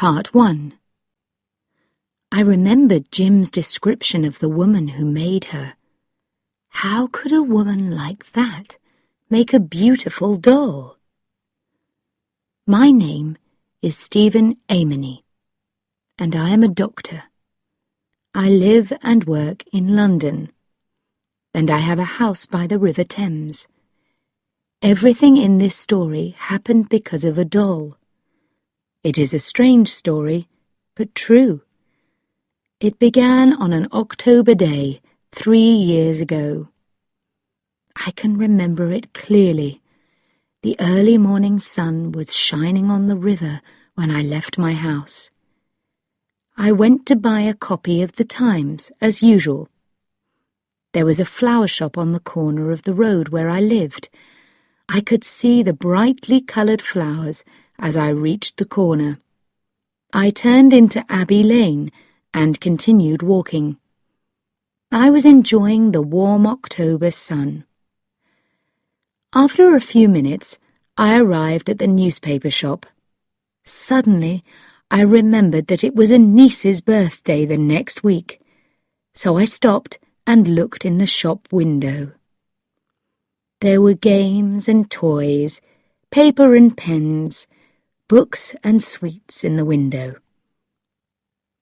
Part 1. I remembered Jim's description of the woman who made her. How could a woman like that make a beautiful doll? My name is Stephen Amory, and I am a doctor. I live and work in London, and I have a house by the River Thames. Everything in this story happened because of a doll. It is a strange story, but true. It began on an October day 3 years ago. I can remember it clearly. The early morning sun was shining on the river when I left my house. I went to buy a copy of the Times, as usual. There was a flower shop on the corner of the road where I lived. I could see the brightly coloured flowers as I reached the corner. I turned into Abbey Lane and continued walking. I was enjoying the warm October sun. After a few minutes, I arrived at the newspaper shop. Suddenly, I remembered that it was a niece's birthday the next week, so I stopped and looked in the shop window. There were games and toys, paper and pens, books and sweets in the window.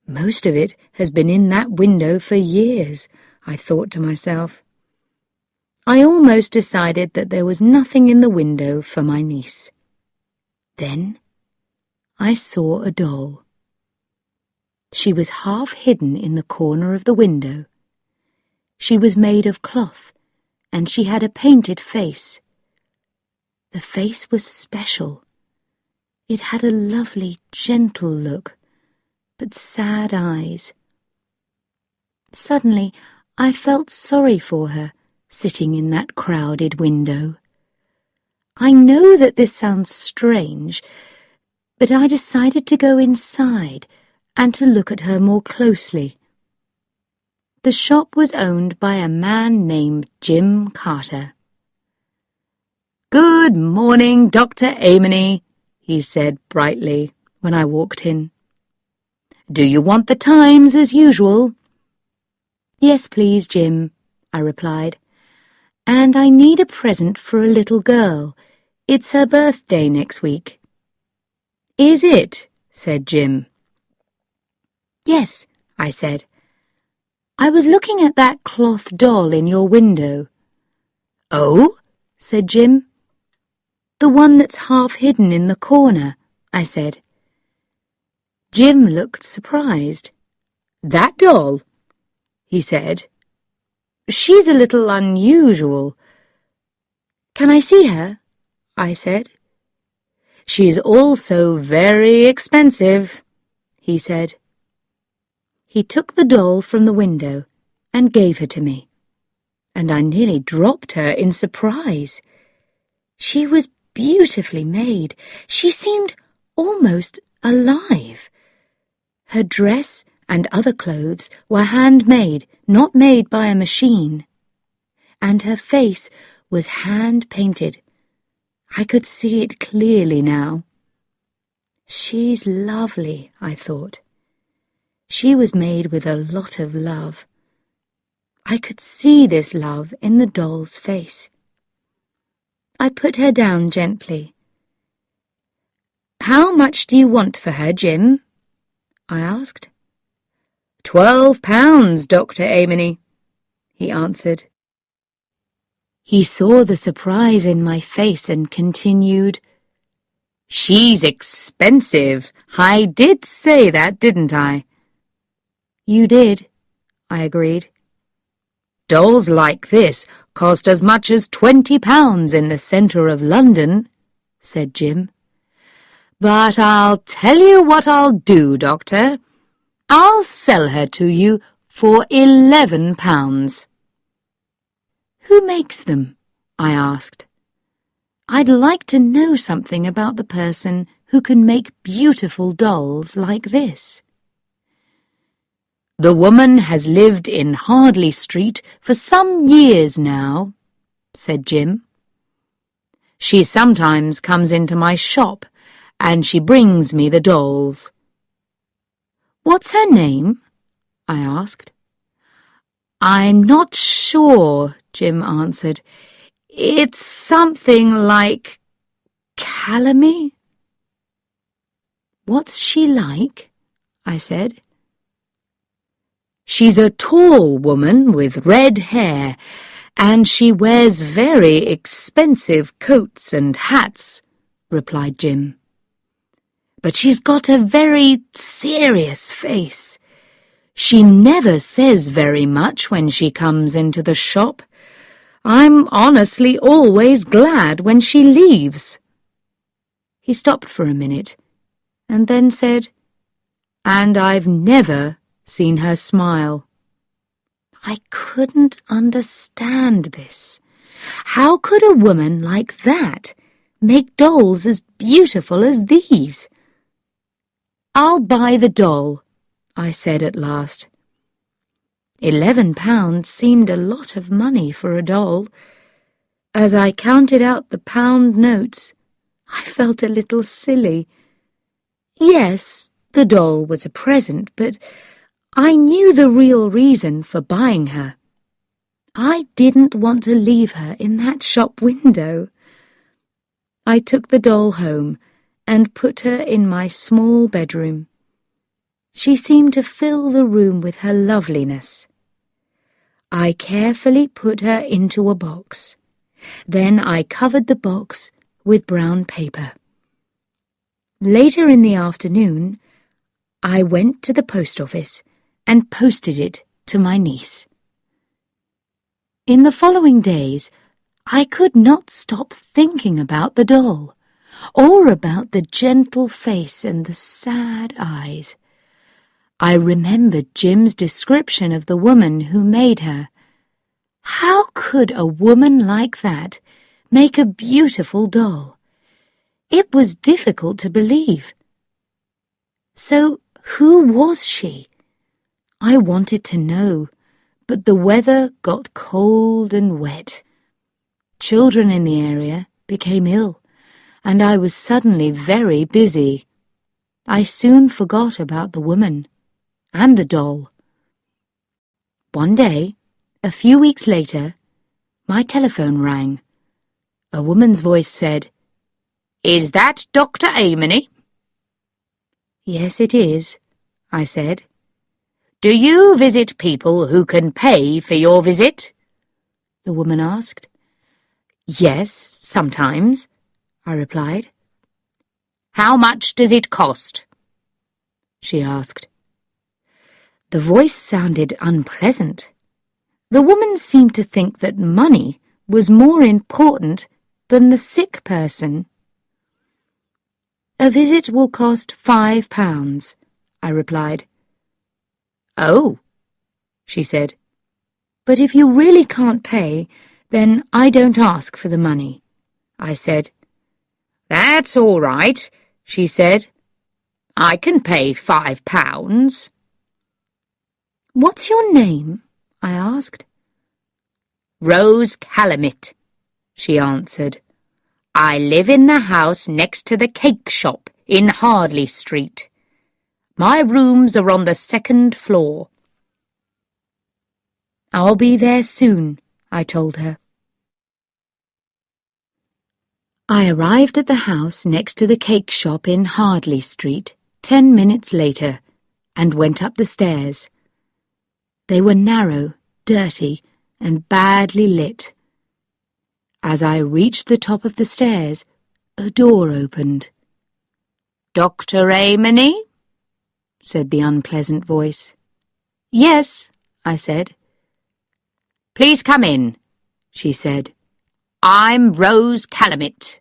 Most of it has been in that window for years, I thought to myself. I almost decided that there was nothing in the window for my niece. Then I saw a doll. She was half hidden in the corner of the window. She was made of cloth, and she had a painted face. The face was special. It had a lovely, gentle look, but sad eyes. Suddenly, I felt sorry for her, sitting in that crowded window. I know that this sounds strange, but I decided to go inside and to look at her more closely. The shop was owned by a man named Jim Carter. "Good morning, Dr. Amory," he said brightly when I walked in. "Do you want the Times as usual?" "Yes, please, Jim," I replied. "And I need a present for a little girl. It's her birthday next week." "Is it?" said Jim. "Yes," I said. "I was looking at that cloth doll in your window." "Oh?" said Jim. "The one that's half hidden in the corner," I said. Jim looked surprised. "That doll?" he said. "She's a little unusual." "Can I see her?" I said. "She's also very expensive," he said. He took the doll from the window and gave her to me, and I nearly dropped her in surprise. She was beautifully made. She seemed almost alive. Her dress and other clothes were handmade, not made by a machine. And her face was hand-painted. I could see it clearly now. She's lovely, I thought. She was made with a lot of love. I could see this love in the doll's face. I put her down gently. "How much do you want for her, Jim?" I asked. £12, Dr. Amory," he answered. He saw the surprise in my face and continued, "She's expensive. I did say that, didn't I?" "You did," I agreed. "Dolls like this cost as much as £20 in the centre of London," said Jim. "But I'll tell you what I'll do, Doctor. I'll sell her to you for £11. "Who makes them?" I asked. "I'd like to know something about the person who can make beautiful dolls like this." "The woman has lived in Hardley Street for some years now," said Jim. "She sometimes comes into my shop, and she brings me the dolls. "What's her name?" I asked. "I'm not sure," Jim answered. "It's something like Calamy." "What's she like?" I said. "She's a tall woman with red hair, and she wears very expensive coats and hats," replied Jim. "But she's got a very serious face. She never says very much when she comes into the shop. I'm honestly always glad when she leaves." He stopped for a minute, and then said, "And I've never seen her smile." I couldn't understand this. How could a woman like that make dolls as beautiful as these? "I'll buy the doll," I said at last. £11 seemed a lot of money for a doll. As I counted out the pound notes, I felt a little silly. Yes, the doll was a present, but I knew the real reason for buying her. I didn't want to leave her in that shop window. I took the doll home and put her in my small bedroom. She seemed to fill the room with her loveliness. I carefully put her into a box. Then I covered the box with brown paper. Later in the afternoon, I went to the post office and posted it to my niece. In the following days, I could not stop thinking about the doll, or about the gentle face and the sad eyes. I remembered Jim's description of the woman who made her. How could a woman like that make a beautiful doll? It was difficult to believe. So who was she? I wanted to know, but the weather got cold and wet. Children in the area became ill, and I was suddenly very busy. I soon forgot about the woman and the doll. One day, a few weeks later, my telephone rang. A woman's voice said, "Is that Dr. Amory?" "Yes, it is," I said. "Do you visit people who can pay for your visit?" the woman asked. "Yes, sometimes," I replied. "How much does it cost?" she asked. The voice sounded unpleasant. The woman seemed to think that money was more important than the sick person. "A visit will cost £5, I replied. "Oh," she said. "But if you really can't pay, then I don't ask for the money," I said. "That's all right," she said. "I can pay £5. "What's your name?" I asked. "Rose Calamit," she answered. "I live in the house next to the cake shop in Hardley Street. My rooms are on the 2nd floor. "I'll be there soon," I told her. I arrived at the house next to the cake shop in Hardley Street 10 minutes later and went up the stairs. They were narrow, dirty, and badly lit. As I reached the top of the stairs, a door opened. "Dr. Amory?" said the unpleasant voice. "Yes," I said. "Please come in," she said. "I'm Rose Calamit."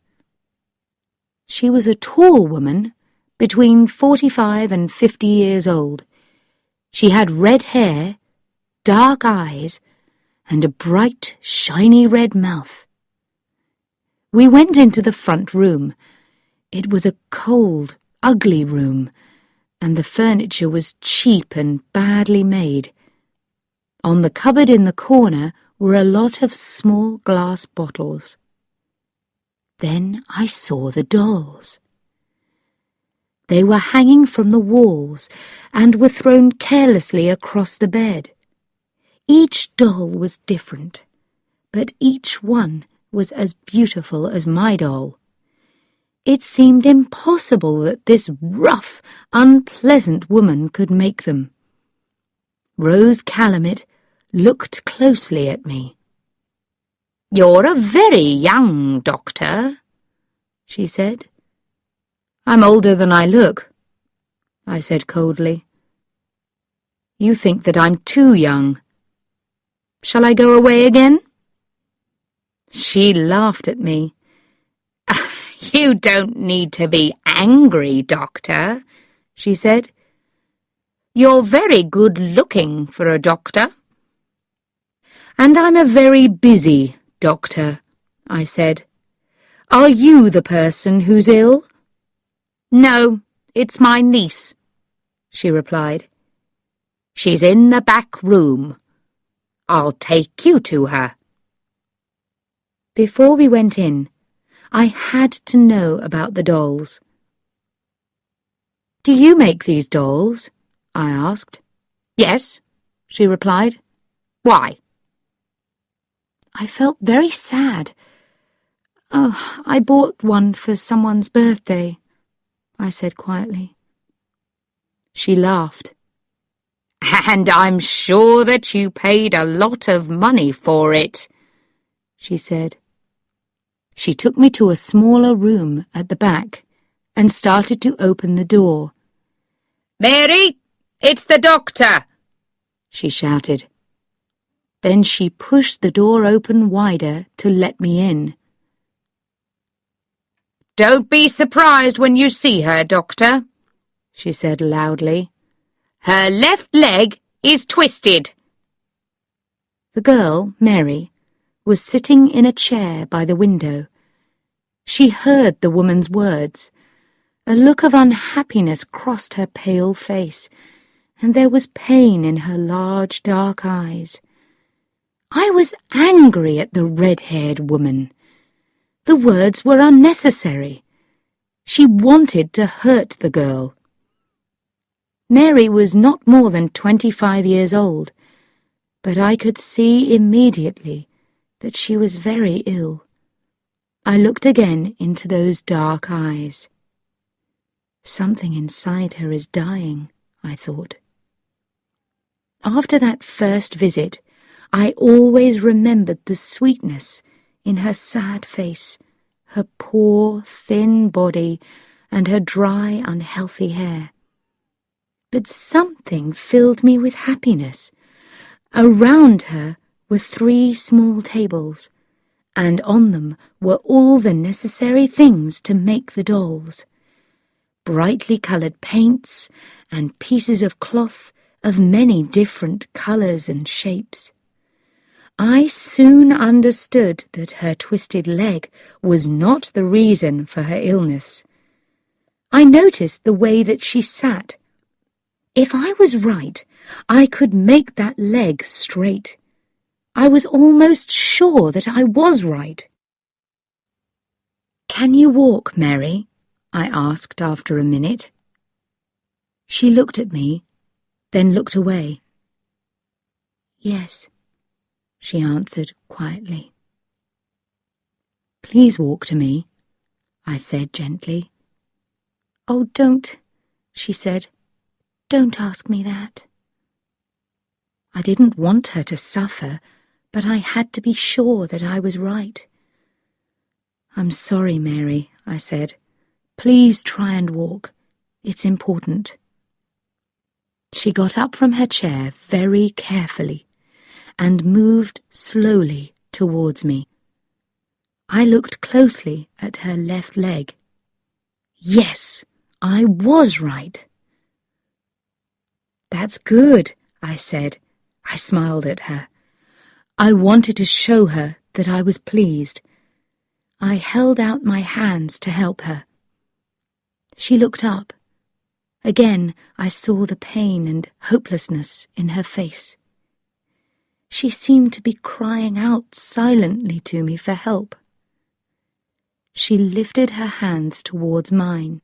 She was a tall woman, between 45 and 50 years old. She had red hair, dark eyes, and a bright, shiny red mouth. We went into the front room. It was a cold, ugly room, and the furniture was cheap and badly made. On the cupboard in the corner were a lot of small glass bottles. Then I saw the dolls. They were hanging from the walls and were thrown carelessly across the bed. Each doll was different, but each one was as beautiful as my doll. It seemed impossible that this rough, unpleasant woman could make them. Rose Calamit looked closely at me. "You're a very young doctor," she said. "I'm older than I look," I said coldly. "You think that I'm too young. Shall I go away again?" She laughed at me. "You don't need to be angry, Doctor," she said. "You're very good-looking for a doctor." "And I'm a very busy doctor," I said. "Are you the person who's ill?" "No, it's my niece," she replied. "She's in the back room. I'll take you to her." Before we went in, I had to know about the dolls. "Do you make these dolls?" I asked. "Yes," she replied. "Why?" I felt very sad. "Oh, I bought one for someone's birthday," I said quietly. She laughed. "And I'm sure that you paid a lot of money for it," she said. She took me to a smaller room at the back and started to open the door. "Mary, it's the doctor," she shouted. Then she pushed the door open wider to let me in. "Don't be surprised when you see her, Doctor," she said loudly. "Her left leg is twisted." The girl, Mary, was sitting in a chair by the window. She heard the woman's words. A look of unhappiness crossed her pale face, and there was pain in her large dark eyes. I was angry at the red-haired woman. The words were unnecessary. She wanted to hurt the girl. Mary was not more than 25 years old, but I could see immediately that she was very ill. I looked again into those dark eyes. Something inside her is dying, I thought. After that first visit, I always remembered the sweetness in her sad face, her poor, thin body, and her dry, unhealthy hair. But something filled me with happiness. Around her were 3 small tables, and on them were all the necessary things to make the dolls. Brightly coloured paints and pieces of cloth of many different colours and shapes. I soon understood that her twisted leg was not the reason for her illness. I noticed the way that she sat. If I was right, I could make that leg straight. I was almost sure that I was right. "Can you walk, Mary?" I asked after a minute. She looked at me, then looked away. "Yes," she answered quietly. "Please walk to me," I said gently. "Oh, don't," she said. "Don't ask me that." I didn't want her to suffer, but I had to be sure that I was right. "I'm sorry, Mary," I said. "Please try and walk. It's important." She got up from her chair very carefully and moved slowly towards me. I looked closely at her left leg. Yes, I was right. "That's good," I said. I smiled at her. I wanted to show her that I was pleased. I held out my hands to help her. She looked up. Again, I saw the pain and hopelessness in her face. She seemed to be crying out silently to me for help. She lifted her hands towards mine,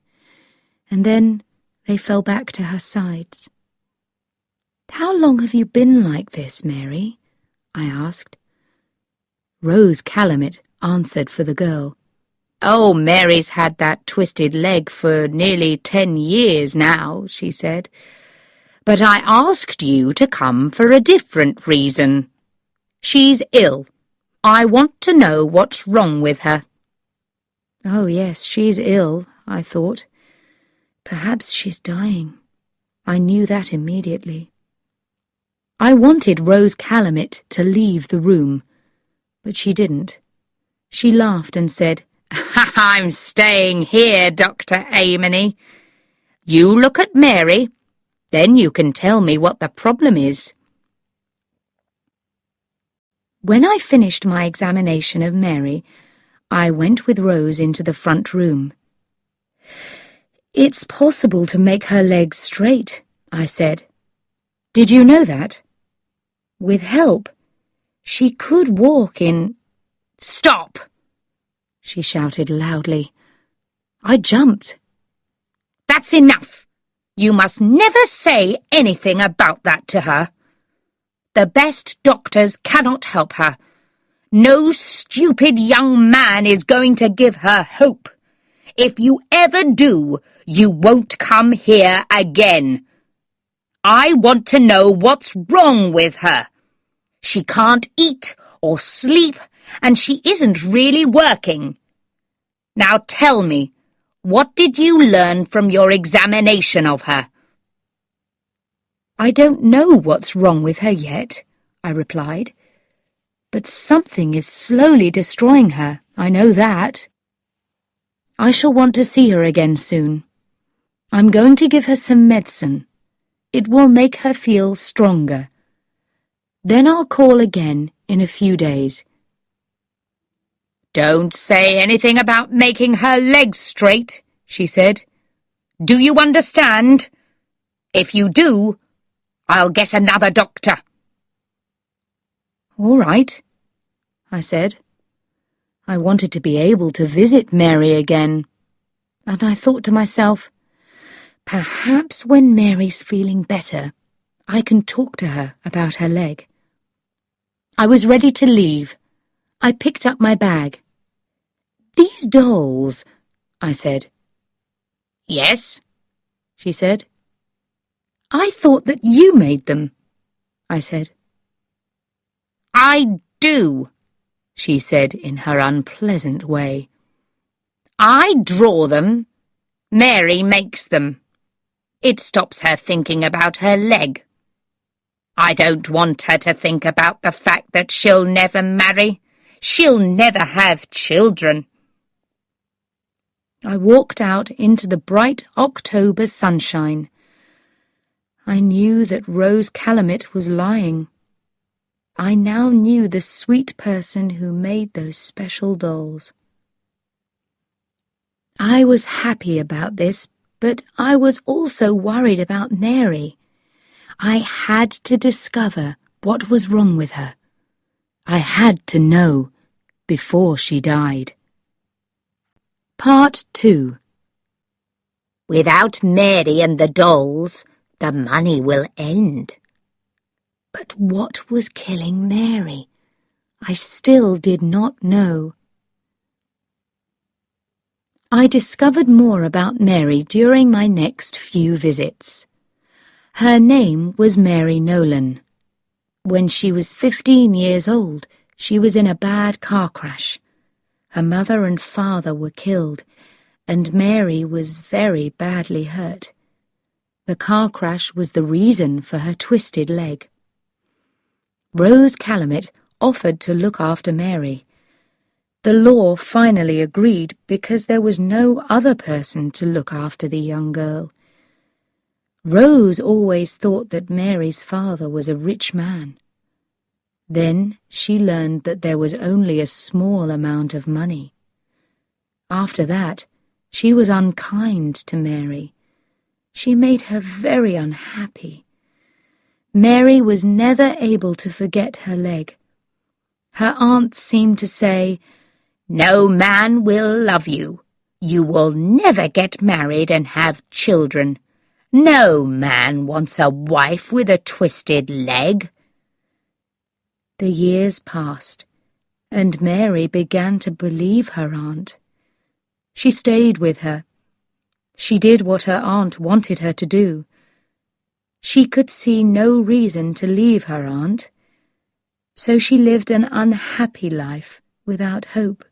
and then they fell back to her sides. "How long have you been like this, Mary?" I asked. Rose Calumet answered for the girl. "Oh, Mary's had that twisted leg for nearly 10 years now," she said. "But I asked you to come for a different reason. She's ill. I want to know what's wrong with her." Oh, yes, she's ill, I thought. Perhaps she's dying. I knew that immediately. I wanted Rose Calumet to leave the room, but she didn't. She laughed and said, "I'm staying here, Dr. Amory. You look at Mary, then you can tell me what the problem is." When I finished my examination of Mary, I went with Rose into the front room. "It's possible to make her legs straight," I said. "Did you know that? With help, she could walk in—" "Stop!" she shouted loudly. I jumped. "That's enough! You must never say anything about that to her. The best doctors cannot help her. No stupid young man is going to give her hope. If you ever do, you won't come here again. I want to know what's wrong with her. She can't eat or sleep, and she isn't really working. Now tell me, what did you learn from your examination of her?" "I don't know what's wrong with her yet," I replied. "But something is slowly destroying her, I know that. I shall want to see her again soon. I'm going to give her some medicine. It will make her feel stronger. Then I'll call again in a few days." "Don't say anything about making her legs straight," she said. "Do you understand? If you do, I'll get another doctor." "All right," I said. I wanted to be able to visit Mary again, and I thought to myself, perhaps when Mary's feeling better, I can talk to her about her leg. I was ready to leave. I picked up my bag. "These dolls," I said. "Yes," she said. "I thought that you made them," I said. "I do," she said in her unpleasant way. "I draw them. Mary makes them. It stops her thinking about her leg. I don't want her to think about the fact that she'll never marry. She'll never have children." I walked out into the bright October sunshine. I knew that Rose Calumet was lying. I now knew the sweet person who made those special dolls. I was happy about this, but I was also worried about Mary. I had to discover what was wrong with her. I had to know before she died. Part 2. Without Mary and the dolls, the money will end. But what was killing Mary? I still did not know. I discovered more about Mary during my next few visits. Her name was Mary Nolan. When she was 15 years old, she was in a bad car crash. Her mother and father were killed, and Mary was very badly hurt. The car crash was the reason for her twisted leg. Rose Calumet offered to look after Mary. The law finally agreed because there was no other person to look after the young girl. Rose always thought that Mary's father was a rich man. Then she learned that there was only a small amount of money. After that, she was unkind to Mary. She made her very unhappy. Mary was never able to forget her leg. Her aunt seemed to say, "No man will love you. You will never get married and have children. No man wants a wife with a twisted leg." The years passed, and Mary began to believe her aunt. She stayed with her. She did what her aunt wanted her to do. She could see no reason to leave her aunt, so she lived an unhappy life without hope.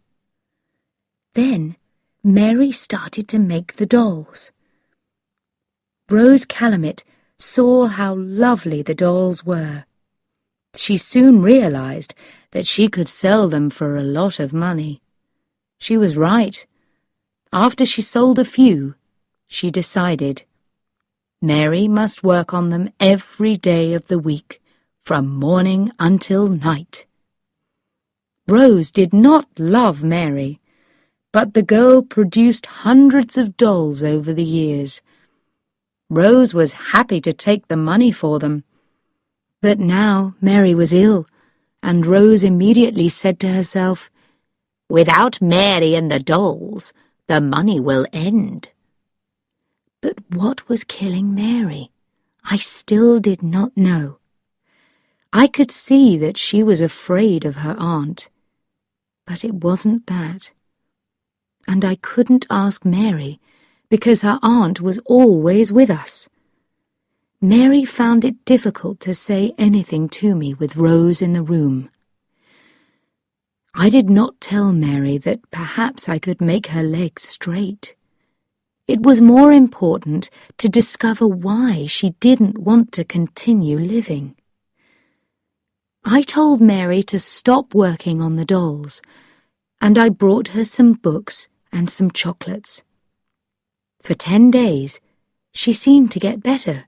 Then Mary started to make the dolls. Rose Calamit saw how lovely the dolls were. She soon realized that she could sell them for a lot of money. She was right. After she sold a few, she decided Mary must work on them every day of the week, from morning until night. Rose did not love Mary, but the girl produced hundreds of dolls over the years. Rose was happy to take the money for them. But now Mary was ill, and Rose immediately said to herself, "Without Mary and the dolls, the money will end." But what was killing Mary? I still did not know. I could see that she was afraid of her aunt, but it wasn't that. And I couldn't ask Mary, because her aunt was always with us. Mary found it difficult to say anything to me with Rose in the room. I did not tell Mary that perhaps I could make her legs straight. It was more important to discover why she didn't want to continue living. I told Mary to stop working on the dolls, and I brought her some books and some chocolates. For 10 days, she seemed to get better,